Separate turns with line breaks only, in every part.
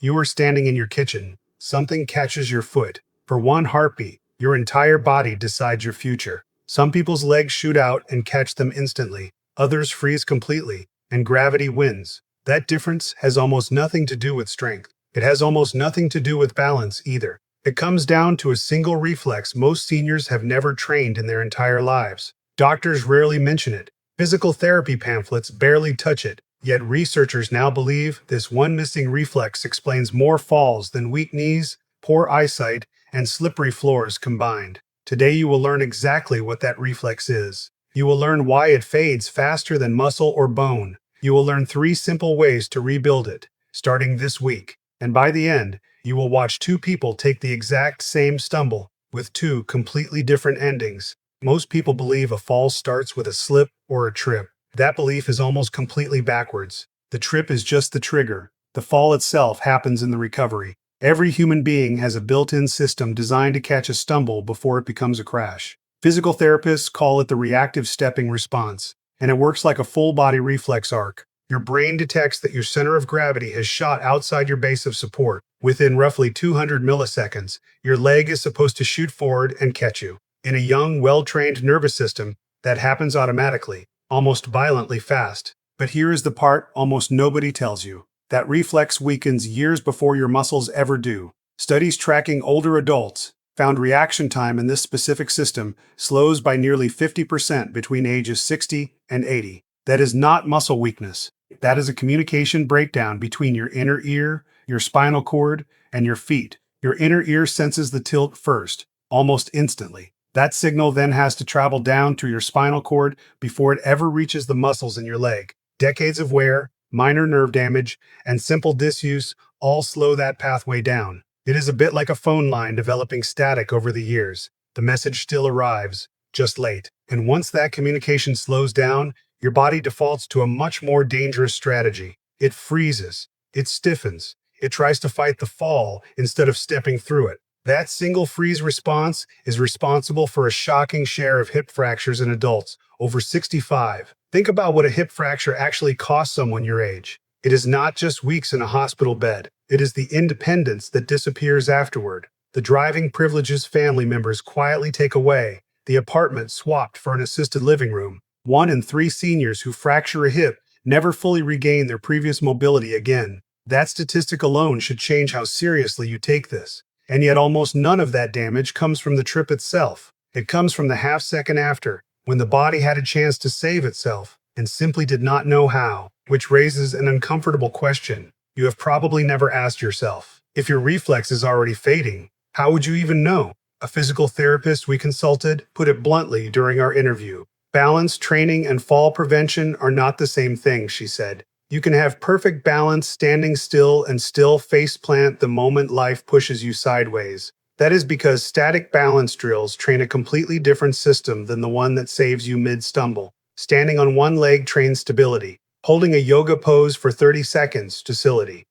You are standing in your kitchen. Something catches your foot. For one heartbeat, your entire body decides your future. Some people's legs shoot out and catch them instantly. Others freeze completely, and gravity wins. That difference has almost nothing to do with strength. It has almost nothing to do with balance either. It comes down to a single reflex most seniors have never trained in their entire lives. Doctors rarely mention it. Physical therapy pamphlets barely touch it. Yet researchers now believe this one missing reflex explains more falls than weak knees, poor eyesight, and slippery floors combined. Today you will learn exactly what that reflex is. You will learn why it fades faster than muscle or bone. You will learn 3 simple ways to rebuild it, starting this week. And by the end, you will watch 2 people take the exact same stumble, with 2 completely different endings. Most people believe a fall starts with a slip or a trip. That belief is almost completely backwards. The trip is just the trigger. The fall itself happens in the recovery. Every human being has a built-in system designed to catch a stumble before it becomes a crash. Physical therapists call it the reactive stepping response, and it works like a full-body reflex arc. Your brain detects that your center of gravity has shot outside your base of support. Within roughly 200 milliseconds, your leg is supposed to shoot forward and catch you. In a young, well-trained nervous system, that happens automatically, almost violently fast. But here is the part almost nobody tells you. That reflex weakens years before your muscles ever do. Studies tracking older adults found reaction time in this specific system slows by nearly 50% between ages 60 and 80. That is not muscle weakness. That is a communication breakdown between your inner ear, your spinal cord, and your feet. Your inner ear senses the tilt first, almost instantly. That signal then has to travel down to your spinal cord before it ever reaches the muscles in your leg. Decades of wear, minor nerve damage, and simple disuse all slow that pathway down. It is a bit like a phone line developing static over the years. The message still arrives, just late. And once that communication slows down, your body defaults to a much more dangerous strategy. It freezes. It stiffens. It tries to fight the fall instead of stepping through it. That single freeze response is responsible for a shocking share of hip fractures in adults over 65. Think about what a hip fracture actually costs someone your age. It is not just weeks in a hospital bed. It is the independence that disappears afterward. The driving privileges family members quietly take away. The apartment swapped for an assisted living room. 1 in 3 seniors who fracture a hip never fully regain their previous mobility again. That statistic alone should change how seriously you take this. And yet almost none of that damage comes from the trip itself. It comes from the half second after, when the body had a chance to save itself and simply did not know how, which raises an uncomfortable question you have probably never asked yourself. If your reflex is already fading, how would you even know? A physical therapist we consulted put it bluntly during our interview. Balance, training, and fall prevention are not the same thing, she said. You can have perfect balance standing still and still faceplant the moment life pushes you sideways. That is because static balance drills train a completely different system than the one that saves you mid-stumble. Standing on one leg trains stability. Holding a yoga pose for 30 seconds, docility.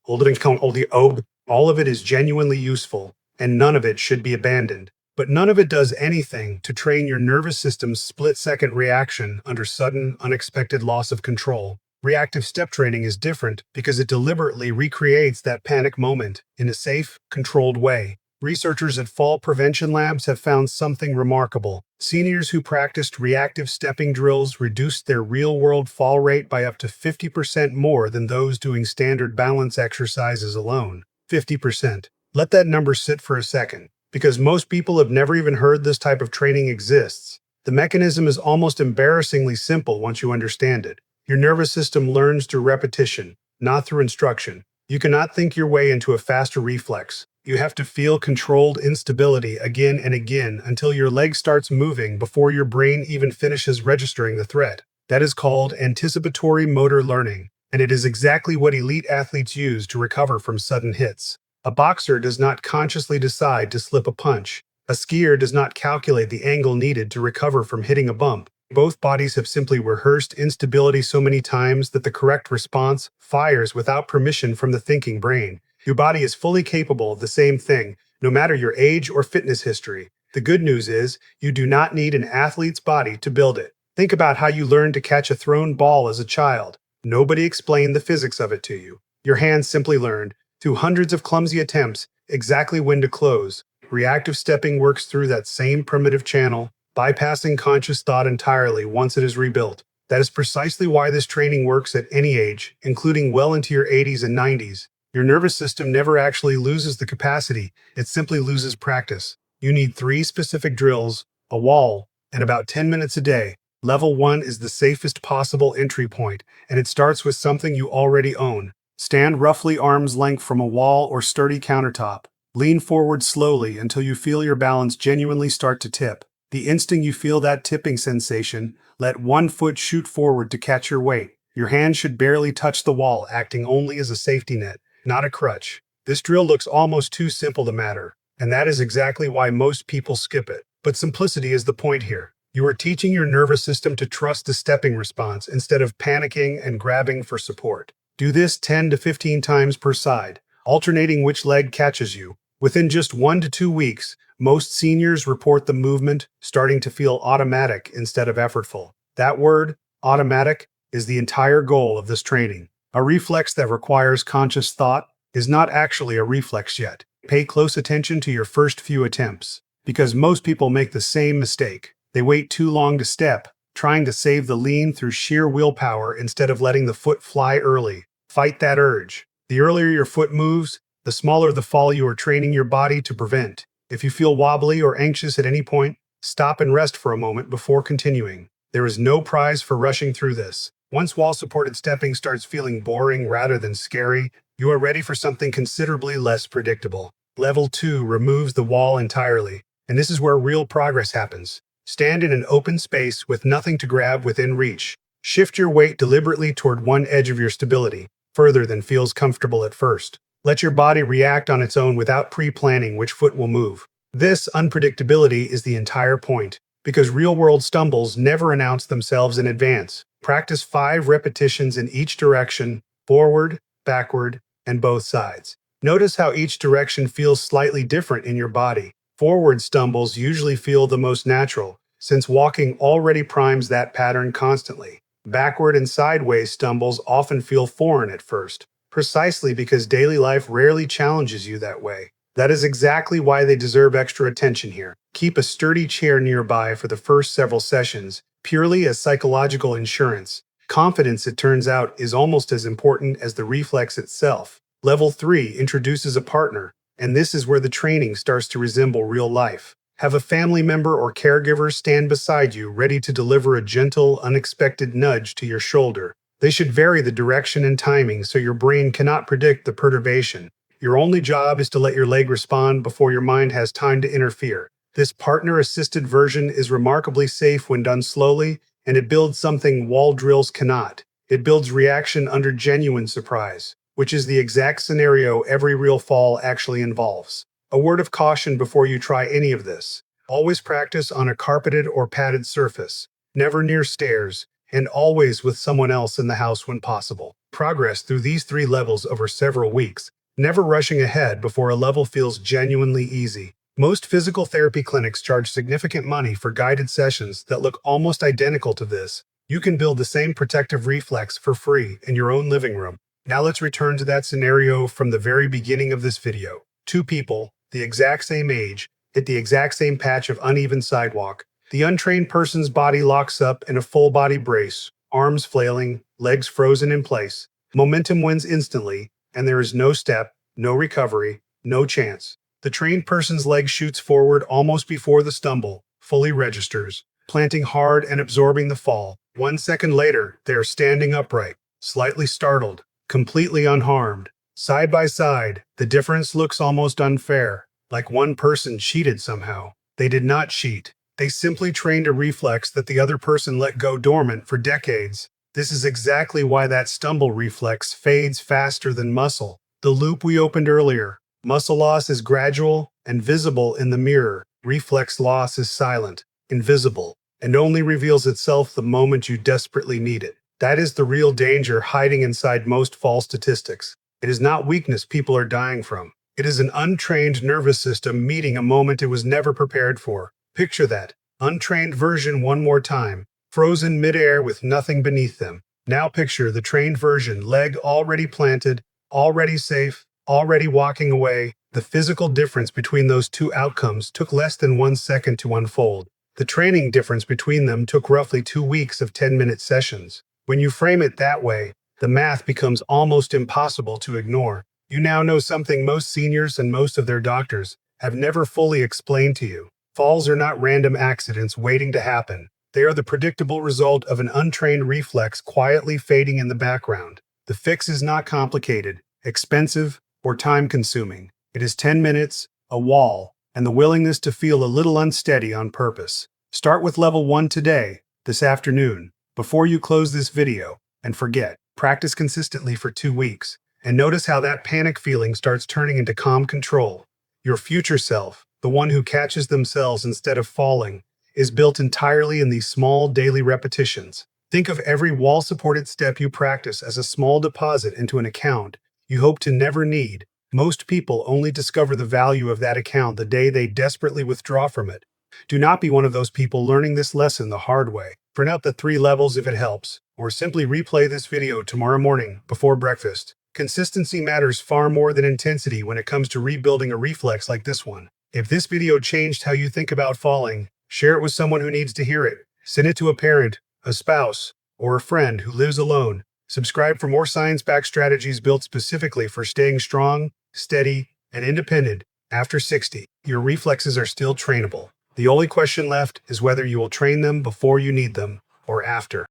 All of it is genuinely useful, and none of it should be abandoned. But none of it does anything to train your nervous system's split-second reaction under sudden, unexpected loss of control. Reactive step training is different because it deliberately recreates that panic moment in a safe, controlled way. Researchers at fall prevention labs have found something remarkable. Seniors who practiced reactive stepping drills reduced their real-world fall rate by up to 50% more than those doing standard balance exercises alone. 50%. Let that number sit for a second, because most people have never even heard this type of training exists. The mechanism is almost embarrassingly simple once you understand it. Your nervous system learns through repetition, not through instruction. You cannot think your way into a faster reflex. You have to feel controlled instability again and again until your leg starts moving before your brain even finishes registering the threat. That is called anticipatory motor learning, and it is exactly what elite athletes use to recover from sudden hits. A boxer does not consciously decide to slip a punch. A skier does not calculate the angle needed to recover from hitting a bump. Both bodies have simply rehearsed instability so many times that the correct response fires without permission from the thinking brain. Your body is fully capable of the same thing, no matter your age or fitness history. The good news is, you do not need an athlete's body to build it. Think about how you learned to catch a thrown ball as a child. Nobody explained the physics of it to you. Your hands simply learned, through hundreds of clumsy attempts, exactly when to close. Reactive stepping works through that same primitive channel, bypassing conscious thought entirely once it is rebuilt. That is precisely why this training works at any age, including well into your 80s and 90s. Your nervous system never actually loses the capacity, it simply loses practice. You need 3 specific drills, a wall, and about 10 minutes a day. Level 1 is the safest possible entry point, and it starts with something you already own. Stand roughly arm's length from a wall or sturdy countertop. Lean forward slowly until you feel your balance genuinely start to tip. The instant you feel that tipping sensation, let one foot shoot forward to catch your weight. Your hand should barely touch the wall, acting only as a safety net, not a crutch. This drill looks almost too simple to matter, and that is exactly why most people skip it. But simplicity is the point here. You are teaching your nervous system to trust the stepping response instead of panicking and grabbing for support. Do this 10 to 15 times per side, alternating which leg catches you. Within just 1 to 2 weeks, most seniors report the movement starting to feel automatic instead of effortful. That word, automatic, is the entire goal of this training. A reflex that requires conscious thought is not actually a reflex yet. Pay close attention to your first few attempts, because most people make the same mistake. They wait too long to step, trying to save the lean through sheer willpower instead of letting the foot fly early. Fight that urge. The earlier your foot moves, the smaller the fall you are training your body to prevent. If you feel wobbly or anxious at any point, stop and rest for a moment before continuing. There is no prize for rushing through this. Once wall-supported stepping starts feeling boring rather than scary, you are ready for something considerably less predictable. Level 2 removes the wall entirely, and this is where real progress happens. Stand in an open space with nothing to grab within reach. Shift your weight deliberately toward one edge of your stability, further than feels comfortable at first. Let your body react on its own without pre-planning which foot will move. This unpredictability is the entire point, because real-world stumbles never announce themselves in advance. Practice 5 repetitions in each direction, forward, backward, and both sides. Notice how each direction feels slightly different in your body. Forward stumbles usually feel the most natural, since walking already primes that pattern constantly. Backward and sideways stumbles often feel foreign at first, precisely because daily life rarely challenges you that way. That is exactly why they deserve extra attention here. Keep a sturdy chair nearby for the first several sessions, purely as psychological insurance. Confidence, it turns out, is almost as important as the reflex itself. Level 3 introduces a partner, and this is where the training starts to resemble real life. Have a family member or caregiver stand beside you, ready to deliver a gentle, unexpected nudge to your shoulder. They should vary the direction and timing so your brain cannot predict the perturbation. Your only job is to let your leg respond before your mind has time to interfere. This partner-assisted version is remarkably safe when done slowly, and it builds something wall drills cannot. It builds reaction under genuine surprise, which is the exact scenario every real fall actually involves. A word of caution before you try any of this. Always practice on a carpeted or padded surface, never near stairs, and always with someone else in the house when possible. Progress through these 3 levels over several weeks, never rushing ahead before a level feels genuinely easy. Most physical therapy clinics charge significant money for guided sessions that look almost identical to this. You can build the same protective reflex for free in your own living room. Now let's return to that scenario from the very beginning of this video. 2 people, the exact same age, hit the exact same patch of uneven sidewalk. The untrained person's body locks up in a full-body brace, arms flailing, legs frozen in place. Momentum wins instantly, and there is no step, no recovery, no chance. The trained person's leg shoots forward almost before the stumble, fully registers, planting hard and absorbing the fall. 1 second later, they are standing upright, slightly startled, completely unharmed. Side by side, the difference looks almost unfair, like one person cheated somehow. They did not cheat. They simply trained a reflex that the other person let go dormant for decades. This is exactly why that stumble reflex fades faster than muscle. The loop we opened earlier. Muscle loss is gradual and visible in the mirror. Reflex loss is silent, invisible, and only reveals itself the moment you desperately need it. That is the real danger hiding inside most fall statistics. It is not weakness people are dying from. It is an untrained nervous system meeting a moment it was never prepared for. Picture that untrained version one more time, frozen midair with nothing beneath them. Now picture the trained version, leg already planted, already safe, already walking away. The physical difference between those two outcomes took less than 1 second to unfold. The training difference between them took roughly 2 weeks of 10-minute sessions. When you frame it that way, the math becomes almost impossible to ignore. You now know something most seniors and most of their doctors have never fully explained to you. Falls are not random accidents waiting to happen. They are the predictable result of an untrained reflex quietly fading in the background. The fix is not complicated, expensive, or time-consuming. It is 10 minutes, a wall, and the willingness to feel a little unsteady on purpose. Start with level 1 today, this afternoon, before you close this video. And forget, practice consistently for 2 weeks, and notice how that panic feeling starts turning into calm control. Your future self, the one who catches themselves instead of falling, is built entirely in these small daily repetitions. Think of every wall-supported step you practice as a small deposit into an account you hope to never need. Most people only discover the value of that account the day they desperately withdraw from it. Do not be one of those people learning this lesson the hard way. Print out the 3 levels if it helps, or simply replay this video tomorrow morning before breakfast. Consistency matters far more than intensity when it comes to rebuilding a reflex like this one. If this video changed how you think about falling, share it with someone who needs to hear it. Send it to a parent, a spouse, or a friend who lives alone. Subscribe for more science-backed strategies built specifically for staying strong, steady, and independent after 60. Your reflexes are still trainable. The only question left is whether you will train them before you need them or after.